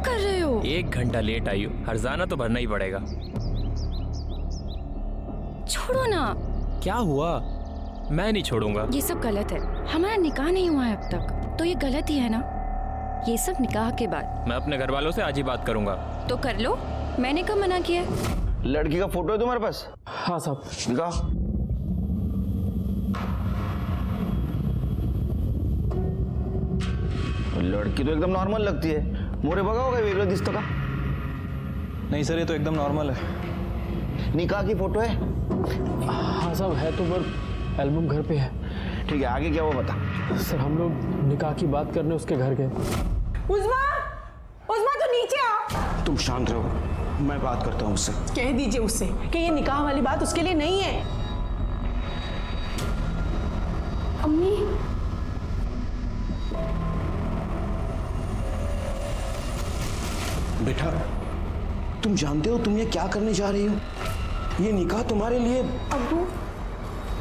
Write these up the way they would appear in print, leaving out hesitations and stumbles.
कर रहे हो? 1 घंटा लेट आई हो, हर्जाना तो भरना ही पड़ेगा। छोड़ो ना। क्या हुआ? मैं नहीं छोड़ूंगा। ये सब गलत है। हमारा निकाह नहीं हुआ है अब तक, तो ये गलत ही है ना। ये सब निकाह के बाद। मैं अपने घर वालों से आज ही बात करूंगा। तो कर लो, मैंने कब मना किया? लड़की का फोटो है तुम्हारे पास? हाँ साहब। दिखाओ। लड़की तो एकदम नॉर्मल लगती है, मोरे बघा होगा वेगळं दिसतं का? नहीं सर, ये तो एकदम नॉर्मल है। निकाह की फोटो है? हाँ साहब है तो, पर एल्बम घर पे है। ठीक है, आगे क्या हुआ बता। सर हम लोग निकाह की बात करने उसके घर गए। उज़्मा, उज़्मा तो नीचे आओ। तुम शांत रहो, मैं बात करता हूँ उससे। कह दीजिए उससे कि ये निकाह वाली बात उसके लिए नहीं है। अम्मी, बेटा तुम जानते हो तुम ये क्या करने जा रही हो? ये निकाह तुम्हारे लिए। अब्बू,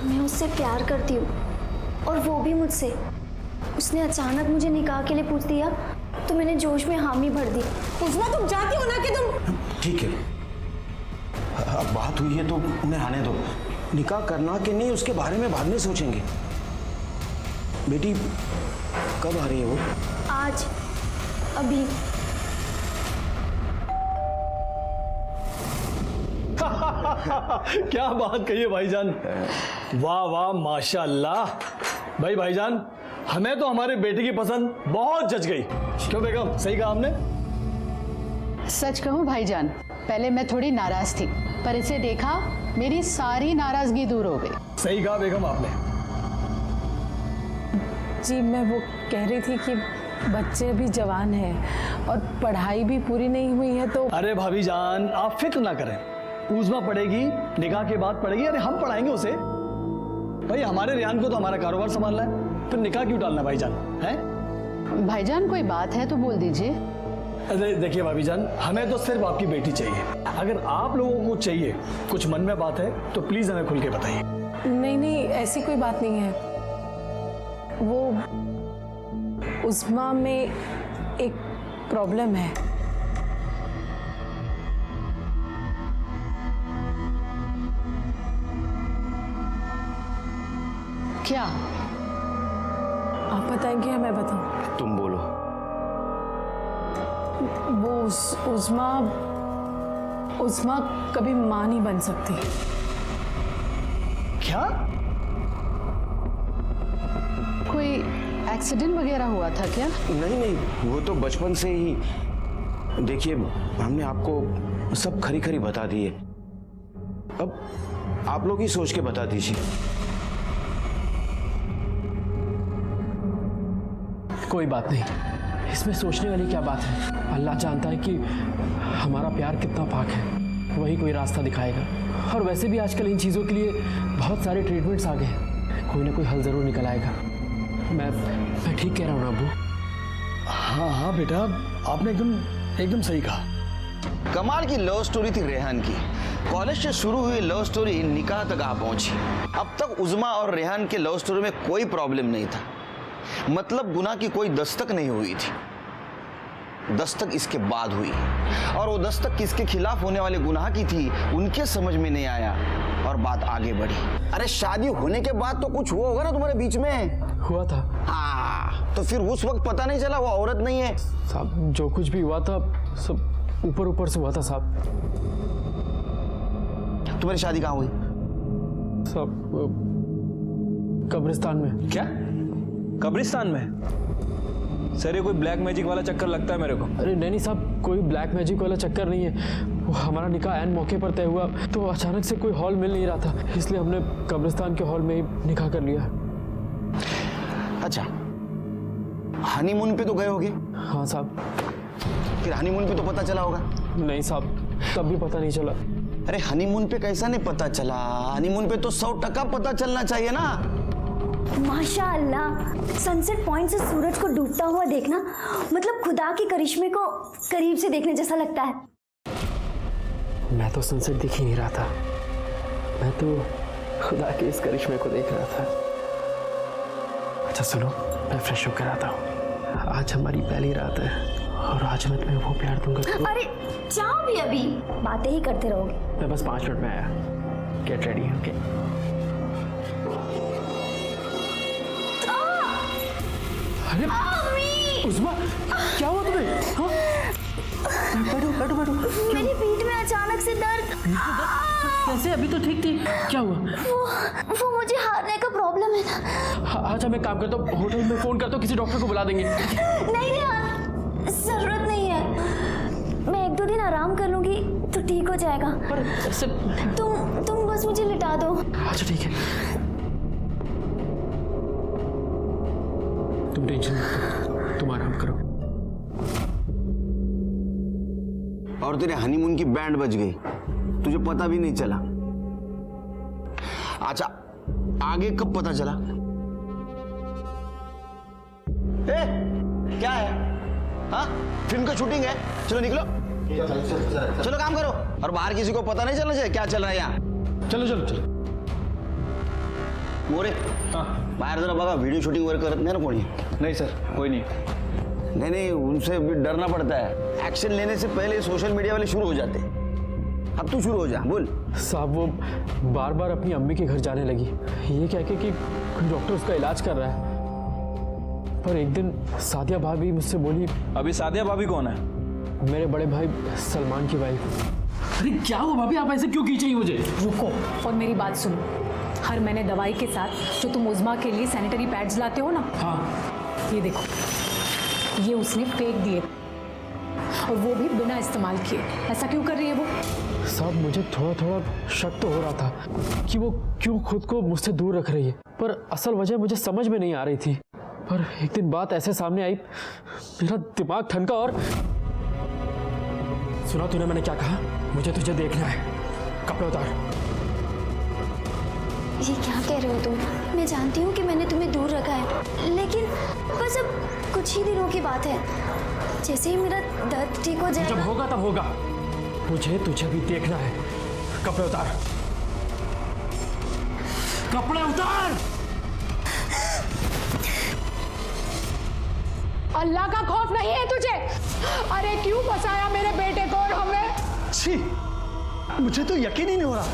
मैं उससे प्यार करती हूँ और वो भी मुझसे। उसने अचानक मुझे निकाह के लिए पूछ दिया तो मैंने जोश में हामी भर दी। उज़्मा तुम चाहती हो ना कि तुम। ठीक है, अब बात हुई है तो उन्हें आने दो। निकाह करना कि नहीं उसके बारे में बाद में सोचेंगे। बेटी कब आ रही है वो? आज, अभी। क्या बात कही है भाईजान, वाह वाह माशाल्लाह। भाई भाईजान, हमें तो हमारे बेटे की पसंद बहुत जच गई। क्यों बेगम, सही कहा हमने? सच कहूं भाईजान, पहले मैं थोड़ी नाराज थी, पर इसे देखा मेरी सारी नाराजगी दूर हो गई। सही कहा बेगम आपने। जी मैं वो कह रही थी कि बच्चे अभी जवान हैं और पढ़ाई भी पूरी नहीं हुई है तो। अरे भाभी जान आप फिक्र ना करें, उज़्मा पढ़ेगी, निकाह के बाद पढ़ेगी। अरे हम पढ़ाएंगे उसे। भाई हमारे रेहान को तो हमारा कारोबार संभालना है, फिर निकाह क्यों डालना भाईजान? हैं? भाईजान कोई बात है तो बोल दीजिए। अरे देखिए भाभी जान, हमें तो सिर्फ आपकी बेटी चाहिए। अगर आप लोगों को चाहिए, कुछ मन में बात है तो प्लीज हमें खुल के बताइए। नहीं नहीं, ऐसी कोई बात नहीं है। वो उज़्मा में एक प्रॉब्लम है। क्या? आप बताएंगे या मैं बताऊं? तुम बोलो। वो उज़्मा कभी मां नहीं बन सकती। क्या? कोई एक्सीडेंट वगैरह हुआ था क्या? नहीं नहीं, वो तो बचपन से ही। देखिए हमने आपको सब खरी खरी बता दी है, अब आप लोग ही सोच के बता दीजिए। कोई बात नहीं, इसमें सोचने वाली क्या बात है। अल्लाह जानता है कि हमारा प्यार कितना पाक है, वही कोई रास्ता दिखाएगा। और वैसे भी आजकल इन चीज़ों के लिए बहुत सारे ट्रीटमेंट्स आ गए हैं, कोई ना कोई हल ज़रूर निकल आएगा। मैं ठीक कह रहा हूँ ना अब्बू? हाँ हाँ बेटा, आपने एकदम सही कहा। कमाल की लव स्टोरी थी रेहान की। कॉलेज से शुरू हुई लव स्टोरी निकाह तक आ पहुंची। अब तक उज़्मा और रेहान के लव स्टोरी में कोई प्रॉब्लम नहीं था, मतलब गुनाह की कोई दस्तक नहीं हुई थी। दस्तक इसके बाद हुई, और वो दस्तक किसके खिलाफ होने वाले गुनाह की थी उनके समझ में नहीं आया और बात आगे बढ़ी। अरे शादी होने के बाद तो कुछ हुआ होगा ना तुम्हारे बीच में? हुआ था। हाँ, तो फिर उस वक्त पता नहीं चला वो औरत नहीं है? साहब जो कुछ भी हुआ था सब ऊपर ऊपर से हुआ था साहब। तुम्हारी शादी कहाँ हुई? साहब कब्रिस्तान में। क्या? कब्रिस्तान में? सर ये कोई ब्लैक मैजिक वाला चक्कर लगता है मेरे को। अरे नहीं साहब, कोई ब्लैक मैजिक वाला चक्कर नहीं है। वो हमारा निकाह ऐन मौके पर तय हुआ तो अचानक से कोई हॉल मिल नहीं रहा था, इसलिए हमने कब्रिस्तान के हॉल में ही निकाह कर लिया। अच्छा, हनीमून पे तो गए होगे? हाँ साहब। फिर हनीमून पे तो पता चला होगा? नहीं साहब, तब भी पता नहीं चला। अरे हनीमून पे कैसा नहीं पता चला? हनीमून पे तो 100% पता चलना चाहिए ना। माशाअल्लाह, सनसेट पॉइंट से सूरज को डूबता हुआ देखना मतलब खुदा के करिश्मे को करीब से देखने जैसा लगता है। मैं तो सनसेट दिख ही नहीं रहा था, मैं तो खुदा के इस करिश्मे को देख रहा था। अच्छा सुनो, मैं फ्रेश होकर आता हूँ। आज हमारी पहली रात है और आज मैं तुम्हें वो प्यार दूंगा कि अरे जाओ भी, अभी बातें ही करते रहोगे। मैं बस 5 मिनट में आया। Get ready. ओके। अरे उस्मा, क्या हुआ तुम्हें? हाँ? बैठो बैठो बैठो। मेरी पीठ में अचानक से दर्द। कैसे? अभी तो ठीक थी। क्या हुआ? वो मुझे हारने का प्रॉब्लम है ना। अच्छा मैं काम करता हूँ, होटल में फोन करता हूँ, किसी डॉक्टर को बुला देंगे। नहीं रेहान, जरूरत नहीं है। मैं 1-2 दिन आराम कर लूंगी तो ठीक हो जाएगा। पर ऐसे तुम बस मुझे लिटा दो। अच्छा ठीक है, तुम टेंशन मत लो, तुम आराम करो। और तेरे हनीमून की बैंड बज गई, तुझे पता भी नहीं चला। अच्छा आगे कब पता चला? ए, क्या है? हाँ, फिल्म का शूटिंग है, चलो निकलो। चलो काम करो, और बाहर किसी को पता नहीं चलना चाहिए क्या चल रहा है यहाँ। चलो चलो चलो। मोरे, हाँ बाहर जरा बघा, वीडियो शूटिंग वगैरह करत नहीं ना कोणी? नहीं सर, कोई नहीं। नहीं नहीं, उनसे भी डरना पड़ता है। एक्शन लेने से पहले सोशल मीडिया वाले शुरू हो जाते हैं। अब तू शुरू हो जा, बोल। साहब वो बार बार अपनी अम्मी के घर जाने लगी, ये कह के कि कोई डॉक्टर उसका इलाज कर रहा है। पर एक दिन सादिया भाभी मुझसे बोली। अभी सादिया भाभी कौन है? मेरे बड़े भाई सलमान की वाइफ। अरे क्या हुआ भाभी, आप ऐसे क्यों खींच रही मुझे? रुको और मेरी बात सुनो। हर महीने दवाई के साथ जो तुम उज़्मा के लिए सैनिटरी पैड्स लाते हो ना, हाँ ये देखो, ये उसने फेंक दिए, और वो भी बिना इस्तेमाल किए। ऐसा क्यों कर रही है वो? साहब मुझे थोड़ा थोड़ा शक तो हो रहा था कि वो क्यों खुद को मुझसे दूर रख रही है, पर असल वजह मुझे समझ में नहीं आ रही थी। पर एक दिन बात ऐसे सामने आई, मेरा दिमाग ठनका। और सुना तूने मैंने क्या कहा? मुझे तुझे देखना है, कपड़े उतार। ये क्या कह रहे हो तुम? मैं जानती हूँ कि मैंने तुम्हें दूर रखा है, लेकिन बस अब कुछ ही दिनों की बात है। जैसे ही मेरा दर्द ठीक हो जब जाएगा। होगा तब होगा, मुझे तुझे भी देखना है। कपड़े उतार, कपड़े उतार। अल्लाह का खौफ नहीं है तुझे? अरे क्यों फंसाया मेरे बेटे को और हमें? छी, मुझे तो यकीन ही नहीं हो रहा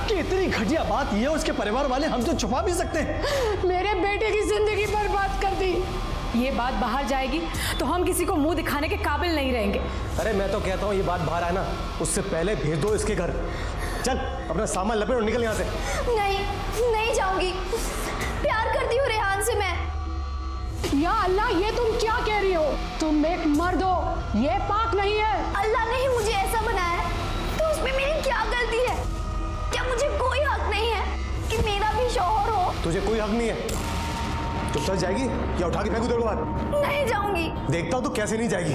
कि इतनी घटिया बात ये उसके परिवार वाले हमसे छुपा भी सकते हैं। मेरे बेटे की जिंदगी बर्बाद कर दी। ये बात बाहर जाएगी तो हम किसी को मुंह दिखाने के काबिल नहीं रहेंगे। अरे मैं तो कहता हूँ ये बात बाहर आए ना, उससे पहले भेज दो इसके घर। चल अपना सामान लपेट और निकल यहाँ से। नहीं जाऊंगी। प्यार करती हूँ रेहान से मैं। या अल्लाह, ये तुम क्या कह रही हो? तुम एक मर्द हो, ये पाक नहीं है। अल्लाह ने ही मुझे ऐसा बनाया है, तो उसमें मेरी क्या गलती है? क्या मुझे कोई हक नहीं है कि मेरा भी शौहर हो? तुझे कोई हक नहीं है। तुम चल जाएगी या उठा के फेंकू तेरे को बाहर? नहीं जाऊंगी। देखता हूँ तो कैसे नहीं जाएगी।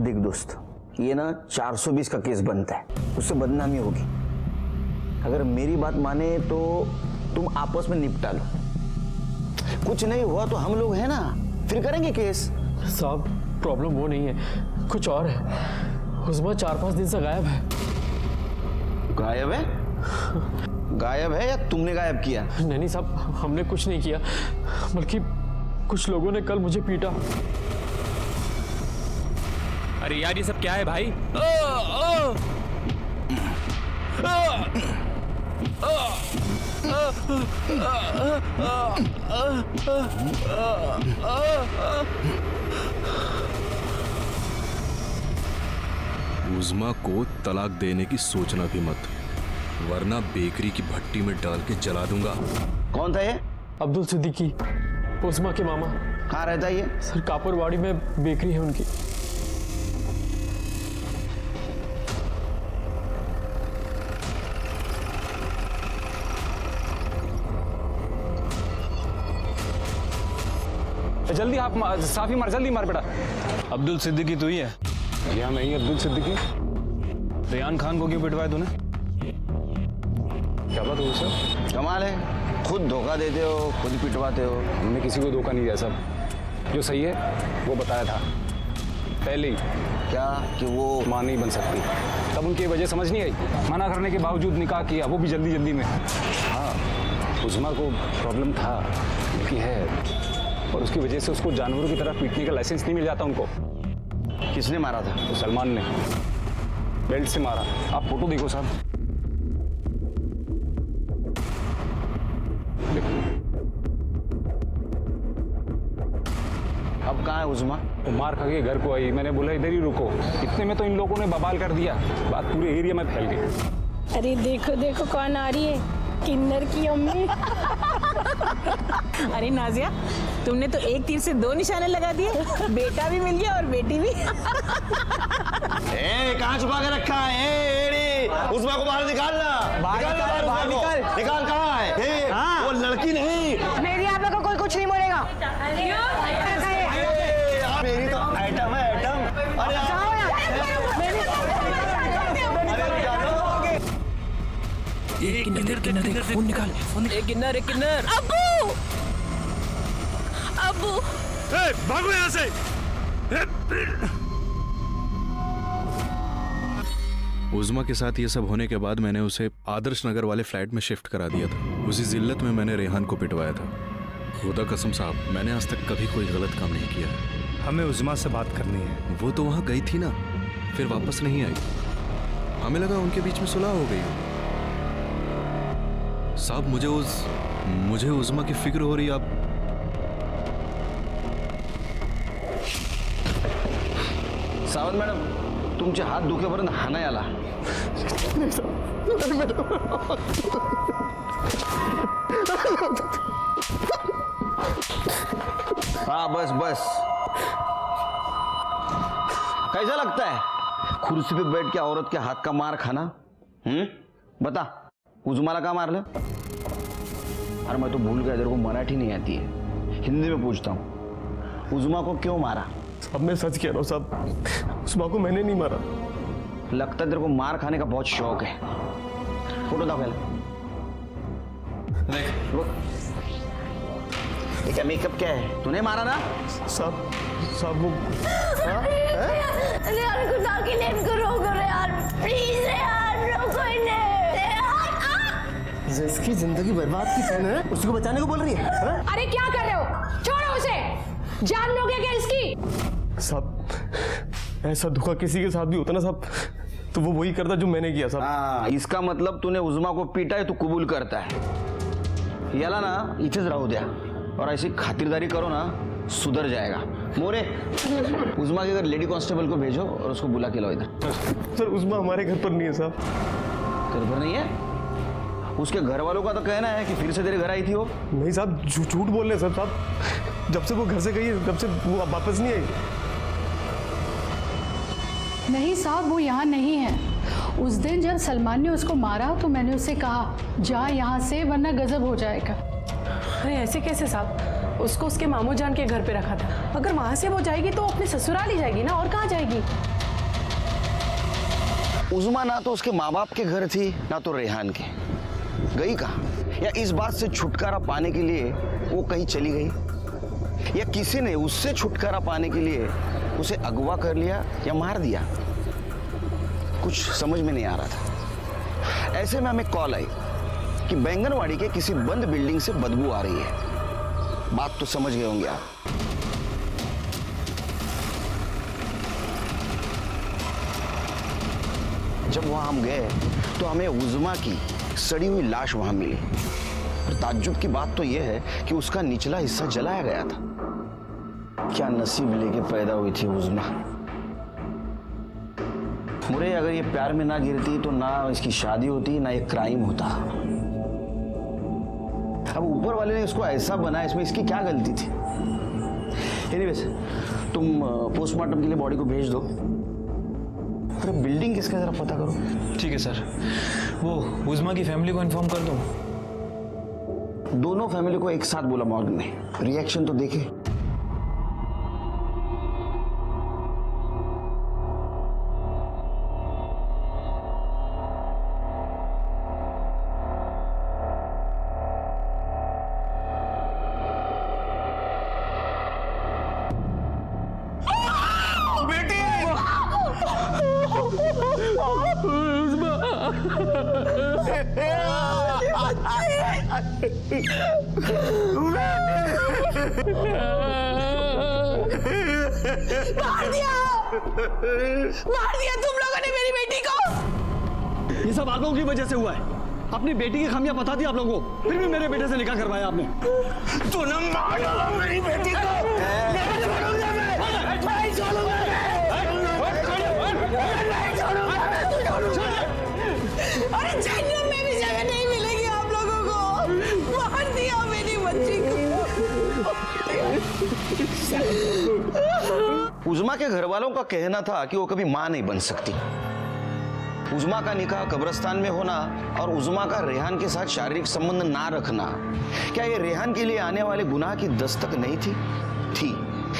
देख दोस्त, ये ना 420 का केस बनता है, उससे बदनामी होगी। अगर मेरी बात माने तो तुम आपस में निपटा लो। कुछ नहीं हुआ तो हम लोग हैं ना, फिर करेंगे केस। साहब प्रॉब्लम वो नहीं है, कुछ और है। उज़्मा 4-5 दिन से गायब है। गायब है? गायब है या तुमने गायब किया? नहीं साहब, हमने कुछ नहीं किया, बल्कि कुछ लोगों ने कल मुझे पीटा। अरे यार ये सब क्या है भाई? उज़्मा को तलाक देने की सोचना भी मत, वरना बेकरी की भट्टी में डाल के जला दूंगा। कौन था ये? अब्दुल सिद्दीकी, उज़्मा के मामा। कहाँ रहता है ये? सर कापुरवाड़ी में बेकरी है उनकी। जल्दी आप साफी मार, जल्दी मार बेटा। अब्दुल सिद्दीकी तू ही है? या मैं ही अब्दुल सिद्दीकी। रेहान खान को क्यों पिटवाया तूने? क्या बात हुई सर? कमाल है, खुद धोखा देते हो, खुद पिटवाते हो। हमने किसी को धोखा नहीं दिया सर, जो सही है वो बताया था पहले ही। क्या कि वो मां नहीं बन सकती, तब उनकी वजह समझ नहीं आई। मना करने के बावजूद निकाह किया, वो भी जल्दी जल्दी में। हाँ, उज़्मा को प्रॉब्लम था, लेकिन है, और उसकी वजह से उसको जानवरों की तरह पीटने का लाइसेंस नहीं मिल जाता उनको। किसने मारा था? तो सलमान ने बेल्ट से मारा। आप फोटो देखो साहब। अब कहाँ है उज़मा? वो मार खा के घर को आई। मैंने बोला इधर ही रुको, इतने में तो इन लोगों ने बवाल कर दिया। बात पूरे एरिया में फैल गई। अरे देखो देखो कौन आ रही है, किन्नर की अम्मी। अरे नाजिया, तुमने तो एक तीर से 2 निशाने लगा दिए। बेटा भी मिल गया और बेटी भी। कहाँ छुपा के रखा है? उज़मा को बाहर निकालना। निकाल कहाँ है? वो लड़की नहीं। मेरी आप लोगों को कोई कुछ नहीं बोलेगा। मेरी तो आइटम है, आइटम। किन्नर। अबू भागो यहाँ से। उज़मा के साथ ये सब होने के बाद मैंने उसे आदर्श नगर वाले फ्लैट में शिफ्ट करा दिया था। उसी जिल्लत में मैंने रेहान को पिटवाया था। खुदा कसम साहब, मैंने आज तक कभी कोई गलत काम नहीं किया है। हमें उज़मा से बात करनी है। वो तो वहाँ गई थी ना, फिर वापस नहीं आई। हमें लगा उनके बीच में सुलह हो गई हो। साहब मुझे उज़मा की फिक्र हो रही। आप सावंत मॅडम, तुमचे हात दुखेपर्यंत हाणाय आला। हाँ बस बस। कैसा लगता है कुर्सी पे बैठ के औरत के हाथ का मार खाना? बता, उज़मा का मार ले? अरे मैं तो भूल गया, तेरे को मराठी नहीं आती है, हिंदी में पूछता हूँ, उज़मा को क्यों मारा? अब मैं सच कह रहा हूँ साहब, उज़मा को मैंने नहीं मारा। लगता है तेरे को मार खाने का बहुत शौक है। फोटो दाखव पहले। ये क्या मेकअप क्या है? तूने मारा ना? साहब वो रेहान को ताकि लेट को रोको यार, प्लीज रेहान, रोको इन्हें। जिसकी जिंदगी बर्बाद की बहन है, उसको बचाने को बोल रही है? अरे क्या कर रहे हो? छोड़ो उसे, जान लोगे क्या इसकी? साहब ऐसा धोखा किसी के साथ भी होता ना साहब, तो वो वही करता जो मैंने किया साहब। हाँ, इसका मतलब तूने उज़मा को पीटा है, तू कबूल करता है। याला ना इथेच राहू द्या और ऐसी खातिरदारी करो ना, सुधर जाएगा। मोरे, उज़मा के घर लेडी कांस्टेबल को भेजो और उसको बुला के लाओ इधर। सर उज़मा हमारे घर पर नहीं है साहब। घर पर नहीं है? उसके घर वालों का तो कहना है कि फिर से तेरे घर आई थी वो। नहीं साहब, झूठ बोल रहे हैं साहब। जब से वो घर से गई है, तब से वो वापस नहीं आई। नहीं साहब, वो यहाँ नहीं है। उस दिन जब सलमान ने उसको मारा तो मैंने उससे कहा जा यहाँ से, वरना गजब हो जाएगा। अरे ऐसे कैसे साहब? उसको उसके मामू जान के घर पे रखा था। अगर वहां से वो जाएगी तो अपने ससुराल ही जाएगी ना, और कहाँ जाएगी? उज़मा ना तो उसके माँ बाप के घर थी, ना तो रेहान के। गई कहाँ? या इस बात से छुटकारा पाने के लिए वो कहीं चली गई, या किसी ने उससे छुटकारा पाने के लिए उसे अगवा कर लिया या मार दिया? कुछ समझ में नहीं आ रहा था। ऐसे में हमें कॉल आई कि बैंगनवाड़ी के किसी बंद बिल्डिंग से बदबू आ रही है। बात तो समझ गए होंगे आप। जब वहां हम गए तो हमें उज़मा की सड़ी हुई लाश वहां मिली। और ताज्जुब की बात तो यह है कि उसका निचला हिस्सा जलाया गया था। क्या नसीब लेके पैदा हुई थी उज़मा। मुरे, अगर ये प्यार में ना गिरती तो ना इसकी शादी होती, ना ये क्राइम होता। अब ऊपर वाले ने इसको ऐसा बनाया, इसमें इसकी क्या गलती थी? एनीवेज, तुम पोस्टमार्टम के लिए बॉडी को भेज दो। अरे बिल्डिंग किसका जरा पता करो। ठीक है सर। वो उज़मा की फैमिली को इन्फॉर्म कर दूं? दोनों फैमिली को एक साथ बोला मॉर्ग में, रिएक्शन तो देखे। मार दिया। मार दिया तुम लोगों ने मेरी बेटी को। ये सब आप लोगों की वजह से हुआ है। अपनी बेटी की खामियां बता दी आप लोगों को, फिर भी मेरे बेटे से निकाह करवाया आपने। तूने मार डाला मेरी बेटी को। नहीं छोड़ूंगा मैं, नहीं छोड़ूंगा मैं। अरे जन्नत में भी जगह नहीं मिलेगी आप लोगों को। मार दिया मेरी बच्ची को। उज़मा के घर वालों का कहना था कि वो कभी मां नहीं बन सकती। उज़मा का निकाह कब्रिस्तान में होना और उज़मा का रेहान के साथ शारीरिक संबंध ना रखना, क्या ये रेहान के लिए आने वाले गुनाह की दस्तक नहीं थी? थी,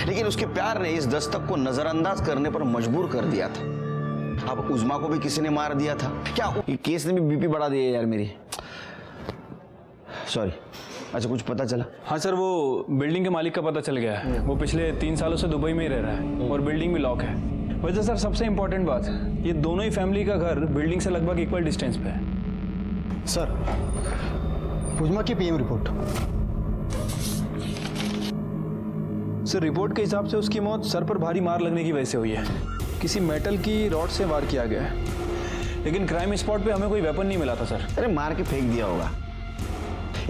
लेकिन उसके प्यार ने इस दस्तक को नजरअंदाज करने पर मजबूर कर दिया था। अब उज़मा को भी किसी ने मार दिया था क्या? ये केस ने भी बीपी बढ़ा दिया यार मेरी। सॉरी। अच्छा, कुछ पता चला? हाँ सर, वो बिल्डिंग के मालिक का पता चल गया है। वो पिछले 3 सालों से दुबई में ही रह रहा है और बिल्डिंग भी लॉक है। वैसे सर सबसे इम्पोर्टेंट बात, ये दोनों ही फैमिली का घर बिल्डिंग से लगभग इक्वल डिस्टेंस पे है। सर, उज़मा की पीएम रिपोर्ट। सर रिपोर्ट के हिसाब से उसकी मौत सर पर भारी मार लगने की वजह से हुई है। किसी मेटल की रॉड से वार किया गया है, लेकिन क्राइम स्पॉट पे हमें कोई वेपन नहीं मिला था सर। अरे मार के फेंक दिया होगा।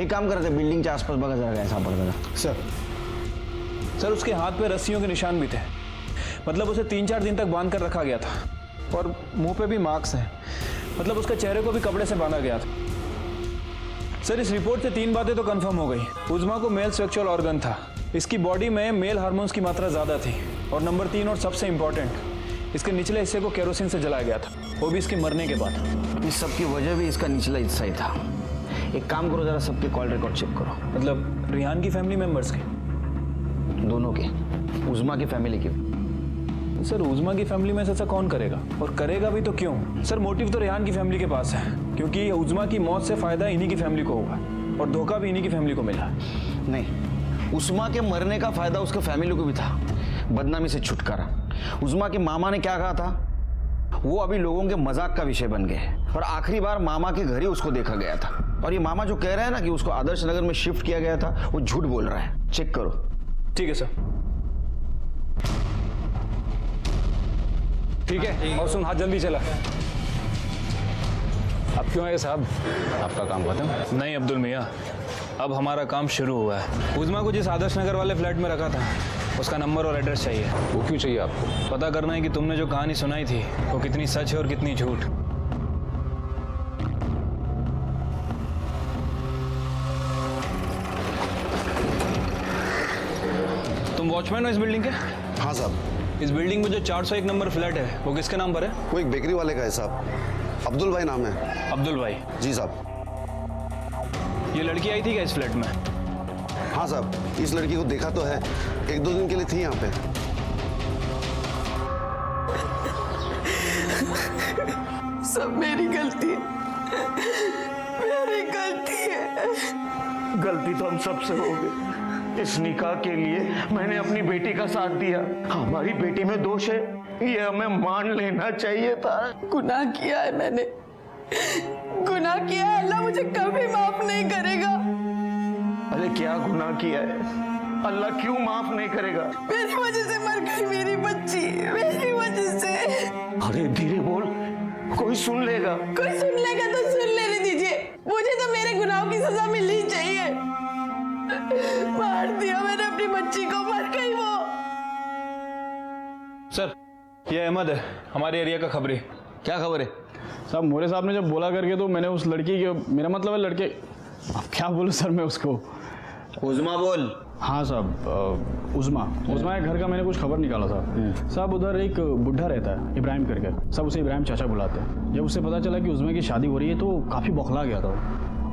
एक काम करते, बिल्डिंग के आसपास बगा जरा ऐसा पड़ गया। सर उसके हाथ पे रस्सियों के निशान भी थे, मतलब उसे 3-4 दिन तक बांध कर रखा गया था और मुंह पे भी मार्क्स हैं, मतलब उसके चेहरे को भी कपड़े से बांधा गया था। सर इस रिपोर्ट से 3 बातें तो कंफर्म हो गई। उज़मा को मेल सेक्सुअल ऑर्गन था, इसकी बॉडी में मेल हार्मोन्स की मात्रा ज़्यादा थी, और नंबर 3 और सबसे इम्पोर्टेंट, इसके निचले हिस्से को केरोसिन से जलाया गया था, वो भी इसकी मरने के बाद। इस सब की वजह भी इसका निचला हिस्सा ही था। एक काम करो, जरा सबके कॉल रिकॉर्ड चेक करो। मतलब रिहान की फैमिली मेंबर्स के? दोनों के, उज़मा की फैमिली के। सर उज़मा की फैमिली में से ऐसा कौन करेगा, और करेगा भी तो क्यों? सर मोटिव तो रेहान की फैमिली के पास है, क्योंकि उज़मा की मौत से फायदा इन्हीं की फैमिली को होगा और धोखा भी इन्हीं की फैमिली को मिला। नहीं, उज़मा के मरने का फायदा उसके फैमिली को भी था, बदनामी से छुटकारा। उज़मा के मामा ने क्या कहा था, वो अभी लोगों के मजाक का विषय बन गए, और आखिरी बार मामा के घर ही उसको देखा गया था। और ये मामा जो कह रहा है ना कि उसको आदर्श नगर में शिफ्ट किया गया था, वो झूठ बोल रहा है। चेक करो। ठीक है सर। ठीक है, और सुन, हाथ जल्दी चला। अब क्यों आए साहब, आपका काम खत्म? नहीं अब्दुल मियाँ, अब हमारा काम शुरू हुआ है। उज़मा को जिस आदर्श नगर वाले फ्लैट में रखा था, उसका नंबर और एड्रेस चाहिए। वो क्यों चाहिए आपको? पता करना है कि तुमने जो कहानी सुनाई थी वो कितनी सच है और कितनी झूठ। तुम वॉचमैन हो इस बिल्डिंग के? हाँ साहब। इस बिल्डिंग में जो 401 नंबर फ्लैट है वो किसके नाम पर है? वो एक बेकरी वाले का है साहब, अब्दुल भाई नाम है। अब्दुल भाई? जी साहब। ये लड़की आई थी क्या इस फ्लैट में? हाँ साहब, इस लड़की को देखा तो है, 1-2 दिन के लिए थी यहाँ पे। सब मेरी गलती है, मेरी गलती है। गलती तो हम सबसे हो गई। इस निकाह के लिए मैंने अपनी बेटी का साथ दिया। हमारी बेटी में दोष है, ये हमें मान लेना चाहिए था। गुनाह किया है मैंने, गुनाह किया है। अल्लाह मुझे कभी माफ नहीं करेगा। अरे क्या गुनाह किया है, अल्लाह क्यों माफ नहीं करेगा? मेरी वजह से मर गई मेरी बच्ची, मेरी वजह से। अरे धीरे बोल, कोई सुन लेगा। कोई सुन लेगा तो सुन लेने दीजिए, मुझे तो मेरे गुनाहों की सजा मिलनी चाहिए। मार दिया मैंने अपनी बच्ची को, मर गई वो। सर ये अहमद है, हमारे एरिया का खबरी। क्या खबर है साहब? मोरे साहब ने जब बोला करके तो मैंने उस लड़की के, मेरा मतलब है लड़के, अब क्या बोलूं सर मैं उसको? उज़मा बोल। हाँ साहब, उज़मा के घर का मैंने कुछ खबर निकाला साहब। साहब उधर एक बुढ़ा रहता है इब्राहिम करके, सब उसे इब्राहिम चाचा बुलाते हैं। जब उससे पता चला कि उज़मा की शादी हो रही है तो काफ़ी बौखला गया था,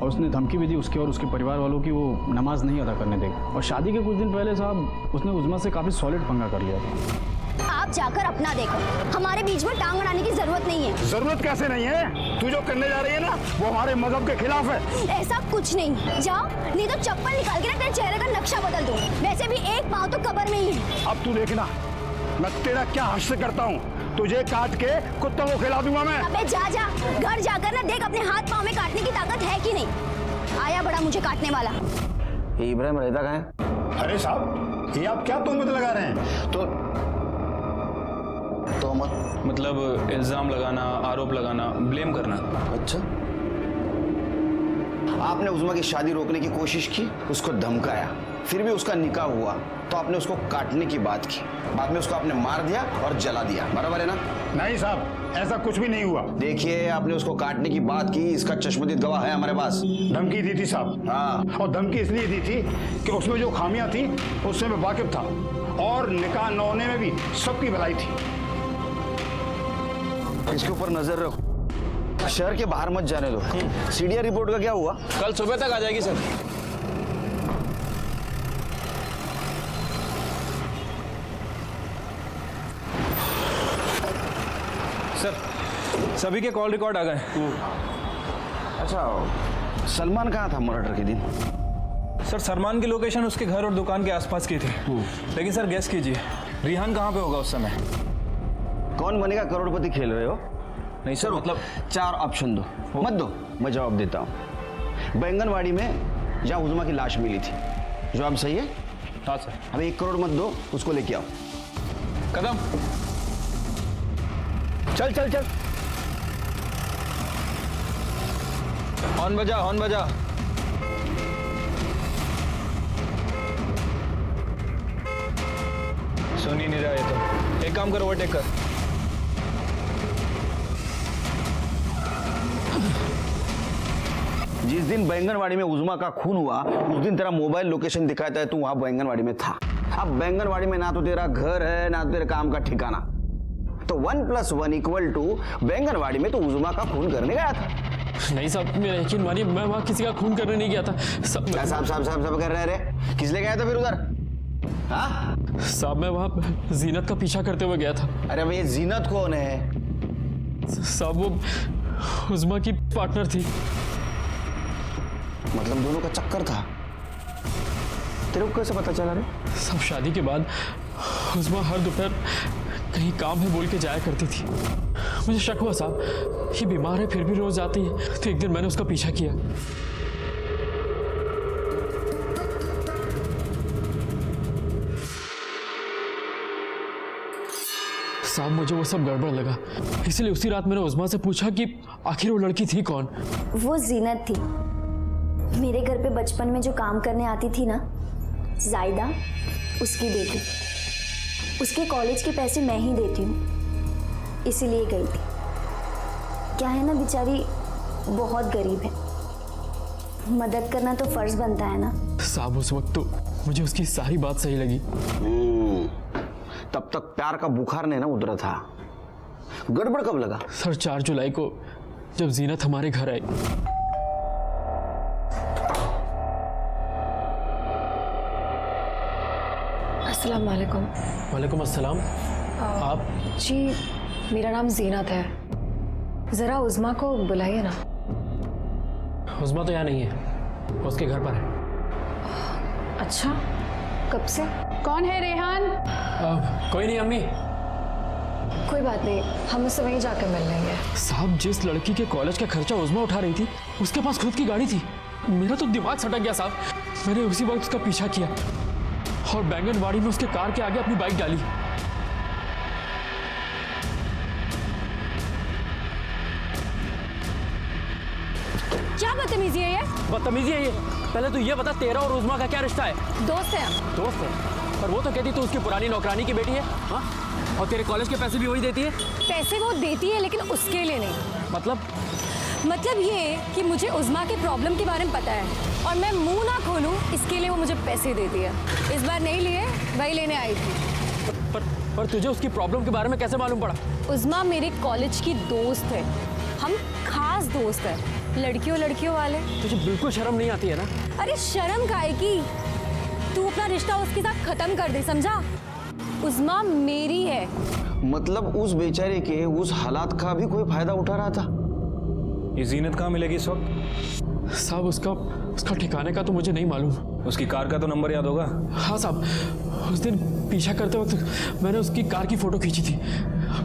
और उसने धमकी भी दी उसके और उसके परिवार वालों की, वो नमाज नहीं अदा करने देगा। और शादी के कुछ दिन पहले साहब उसने उज़मा से काफ़ी सॉलिड पंगा कर लिया था। आप जाकर अपना देखो, हमारे बीच में टांग अड़ाने की जरूरत नहीं है। जरूरत कैसे नहीं है? तू जो करने जा रही है ना, वो हमारे मजहब के खिलाफ है। ऐसा कुछ नहीं, जाओ, नहीं तो चप्पल निकाल के ना तेरे चेहरे का नक्शा बदल दूं। वैसे भी एक पाँव तो कब्र में ही है। अब तू देखना, मैं तेरा क्या हश्र करता हूँ, तुझे काट के कुत्तों को खिला दूंगा मैं। अबे जा घर जाकर ना देख अपने हाथ पाँव में काटने की ताकत है कि नहीं। आया बड़ा मुझे काटने वाला। ये इब्राहिम रहता कहाँ है? अरे साहब, ये आप क्या तोहमत लगा रहे हैं? तो तोहमत? मतलब इल्ज़ाम लगाना, आरोप लगाना, ब्लेम करना। अच्छा, आपने उज़मा की शादी रोकने की कोशिश की, उसको धमकाया, फिर भी उसका निकाह हुआ तो आपने उसको काटने की बात की, बाद में उसको आपने मार दिया और जला दिया, बराबर है ना? नहीं साहब, ऐसा कुछ भी नहीं हुआ। देखिए, आपने उसको काटने की बात की, इसका चश्मदीद गवाह है हमारे पास। धमकी दी थी साहब। हाँ, और धमकी इसलिए दी थी कि उसमें जो खामियां थी उससे मैं वाकिफ था, और निकाह न होने में भी सबकी भलाई थी। इसके ऊपर नजर रखो, शहर के बाहर मत जाने दो। सीडीआर रिपोर्ट का क्या हुआ? कल सुबह तक आ जाएगी सर। सर, सभी के कॉल रिकॉर्ड आ गए। अच्छा, सलमान कहाँ था मर्डर के दिन? सर, सलमान की लोकेशन उसके घर और दुकान के आसपास की थी, लेकिन सर गेस कीजिए, रिहान कहाँ पे होगा उस समय? कौन बनेगा करोड़पति खेल रहे हो? नहीं सर, मतलब 4 ऑप्शन दो। मत दो, मैं जवाब देता हूँ। बैंगनवाड़ी में जहाँ उज़मा की लाश मिली थी, जवाब सही है? हाँ सर। अब 1 करोड़ मत दो, उसको लेके आओ। कदम, चल चल चल। हॉर्न बजा, हॉर्न बजा। सुन ही नहीं रहा है तो एक काम कर, ओवरटेक कर। जिस दिन बैंगनवाड़ी में उज़मा का खून हुआ, उस दिन तेरा मोबाइल लोकेशन दिखाता है तू वहां बैंगनवाड़ी में था। अब बैंगनवाड़ी में ना तो तेरा घर है, ना तो तेरे काम का ठिकाना, तो 1 + 1 = बैंगनवाड़ी में तो उज़मा का खून करने गया था। नहीं साहब, मेरा यकीन मानिए, मैं वहाँ किसी का खून करने नहीं गया था। सब कर रहे रे? किस लिए गया था फिर उधर? हाँ साहब, मैं वहाँ जीनत का पीछा करते हुए गया था। अरे भाई, जीनत कौन है? साहब, वो उज़मा की पार्टनर थी। मतलब दोनों का चक्कर था? तेरे को कैसे पता चला रे? सब शादी के बाद उज़मा हर दोपहर कहीं काम है बोल के जाया करती थी। मुझे शक हुआ साहब, ये बीमार है फिर भी रोज आती है, तो एक दिन मैंने उसका पीछा किया। साहब, मुझे वो सब गड़बड़ लगा, इसलिए उसी रात मैंने उज़मा से पूछा कि आखिर वो लड़की थी कौन। वो जीनत थी, मेरे घर पे बचपन में जो काम करने आती थी ना, जायदा, उसकी बेटी। उसके कॉलेज के पैसे मैं ही देती हूँ, इसीलिए गई थी। क्या है ना, बेचारी बहुत गरीब है, मदद करना तो फर्ज बनता है ना। साहब, उस वक्त तो मुझे उसकी सारी बात सही लगी। तब तक प्यार का बुखार नहीं ना उतरा था। गड़बड़ कब लगा? सर, 4 जुलाई को जब जीनत हमारे घर आई। अस्सलाम वालेकुम। वालेकुम अस्सलाम। आप? जी, मेरा नाम जीनत है, ज़रा उज़मा को बुलाइए ना। उज़मा तो यहाँ नहीं है, उसके घर पर है। अच्छा, कब से? कौन है रेहान? कोई नहीं अम्मी। कोई बात नहीं, हम उससे वहीं जाकर मिल लेंगे। साहब, जिस लड़की के कॉलेज का खर्चा उज़मा उठा रही थी, उसके पास खुद की गाड़ी थी। मेरा तो दिमाग सटक गया साहब। मैंने उसी वक्त उसका पीछा किया और बैंगनवाड़ी में उसके कार के आगे अपनी बाइक डाली। क्या बदतमीजी है ये? बदतमीजी है ये? पहले तो ये बता, तेरा और उज़मा का क्या रिश्ता है? दोस्त है हम। दोस्त है? पर वो तो कहती तू उसकी पुरानी नौकरानी की बेटी है। हाँ, और तेरे कॉलेज के पैसे भी वही देती है? पैसे वो देती है, लेकिन उसके लिए नहीं। मतलब ये कि मुझे उज़मा के प्रॉब्लम के बारे में पता है और मैं मुंह ना खोलूं, इसके लिए वो मुझे पैसे देती है। इस बार नहीं लिए, वही लेने आई थी। पर तुझे उसकी प्रॉब्लम के बारे में कैसे मालूम पड़ा? उज़मा मेरे कॉलेज की दोस्त है, हम खास दोस्त हैं, लड़कियों वाले। तुझे बिल्कुल शर्म नहीं आती है ना? अरे शर्म काहे की? तू अपना रिश्ता उसके साथ खत्म कर दे, समझा? उज़मा मेरी है। मतलब उस बेचारे के उस हालात का भी कोई फायदा उठा रहा था? ये जीनत कहाँ मिलेगी इस वक्त? साहब, उसका ठिकाने का तो मुझे नहीं मालूम। उसकी कार का तो नंबर याद होगा? हाँ साहब, उस दिन पीछा करते वक्त मैंने उसकी कार की फोटो खींची थी।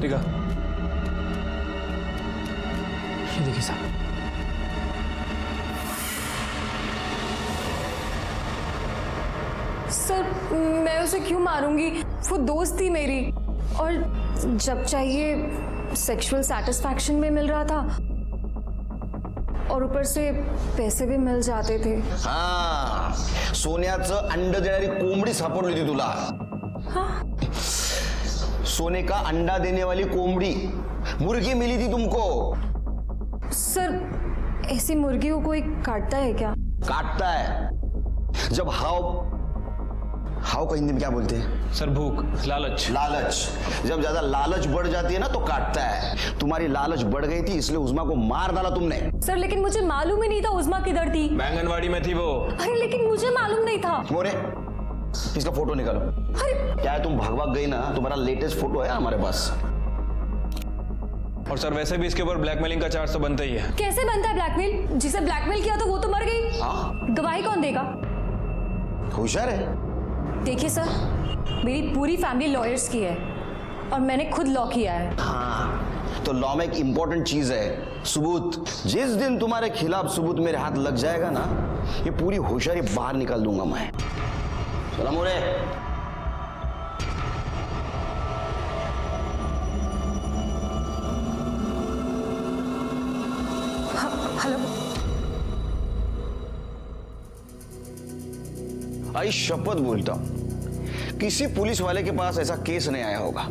ठीक है, ये देखिए साहब। सर, मैं उसे क्यों मारूंगी? वो दोस्त थी मेरी, और जब चाहिए सेक्सुअल सेटिस्फैक्शन भी मिल रहा था और ऊपर से पैसे भी मिल जाते थे। हाँ, सोन्याचं अंड देणारी कोंबडी सापडली होती तुला। हाँ? सोने का अंडा देने वाली कोंबड़ी, मुर्गी मिली थी तुमको। सर, ऐसी मुर्गी को कोई काटता है क्या? काटता है। जब हाव का हिंदी में क्या बोलते हैं? सर भूख, लालच। जब ज्यादा लालच बढ़ जाती है ना तो काटता है। तुम्हारी लालच बढ़ गई थी इसलिए उज़्मा को मार डाला तुमने। सर लेकिन मुझे मालूम ही नहीं था उज़्मा किधर थी। बैंगनवाड़ी में थी वो। अरे लेकिन मुझे मालूम नहीं था। मोरे, इसका फोटो निकालो। अरे क्या है, तुम भाग गई ना, तुम्हारा लेटेस्ट फोटो है हमारे पास। और सर वैसे भी इसके ऊपर ब्लैकमेलिंग का चार्ज तो बनता ही है। कैसे बनता है ब्लैकमेल? जिसे ब्लैकमेल किया तो वो तो मर गई। हाँ? गवाही कौन देगा? होशियार है। देखिए सर, मेरी पूरी फैमिली लॉयर्स की है और मैंने खुद लॉ किया है। हाँ, तो लॉ में एक इंपॉर्टेंट चीज है, सबूत। जिस दिन तुम्हारे खिलाफ सबूत मेरे हाथ लग जाएगा ना, ये पूरी होशियारी बाहर निकाल दूंगा मैं। चला मोरे। हेलो। आई शपथ बोलता हूं, किसी पुलिस वाले के पास ऐसा केस नहीं आया होगा।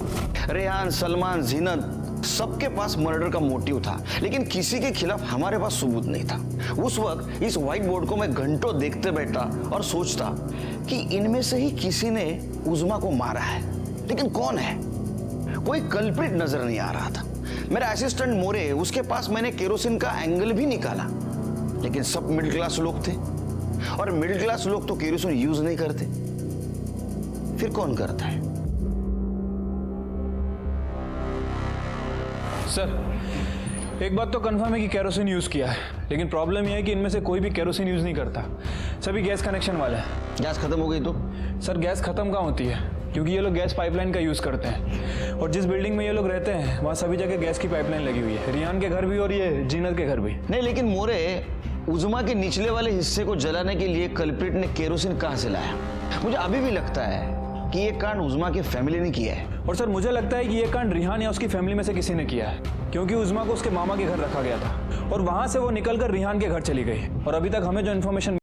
रेहान, सलमान, जीनत सबके पास मर्डर का मोटिव था, लेकिन किसी के खिलाफ हमारे पास सबूत नहीं था। उस वक्त इस व्हाइट बोर्ड को मैं घंटों देखते बैठा और सोचता कि इनमें से ही किसी ने उज़्मा को मारा है, लेकिन कौन है? कोई कल्प्रिट नजर नहीं आ रहा था। मेरा असिस्टेंट मोरे, उसके पास मैंने केरोसिन का एंगल भी निकाला, लेकिन सब मिडिल क्लास लोग थे और मिडिल क्लास लोग तो केरोसिन यूज नहीं करते। फिर कौन करता है? सर एक बात तो कंफर्म है कि केरोसिन यूज किया है, लेकिन प्रॉब्लम यह है कि इनमें से कोई भी केरोसिन यूज नहीं करता। सभी गैस कनेक्शन वाले हैं। गैस खत्म हो गई तो? सर गैस खत्म कहाँ होती है, क्योंकि ये लोग गैस पाइपलाइन का यूज करते हैं और जिस बिल्डिंग में ये लोग रहते हैं वहाँ सभी जगह गैस की पाइपलाइन लगी हुई है। रियान के घर भी और ये जीनत के घर भी। नहीं, लेकिन मोरे, उज़्मा के निचले वाले हिस्से को जलाने के लिए कल्प्रिट ने केरोसिन कहां से लाया? मुझे अभी भी लगता है कि ये कांड उज़्मा की फैमिली ने किया है। और सर मुझे लगता है कि ये कांड रिहान या उसकी फैमिली में से किसी ने किया है, क्योंकि उज़्मा को उसके मामा के घर रखा गया था और वहां से वो निकलकर रिहान के घर चली गई और अभी तक हमें जो इन्फॉर्मेशन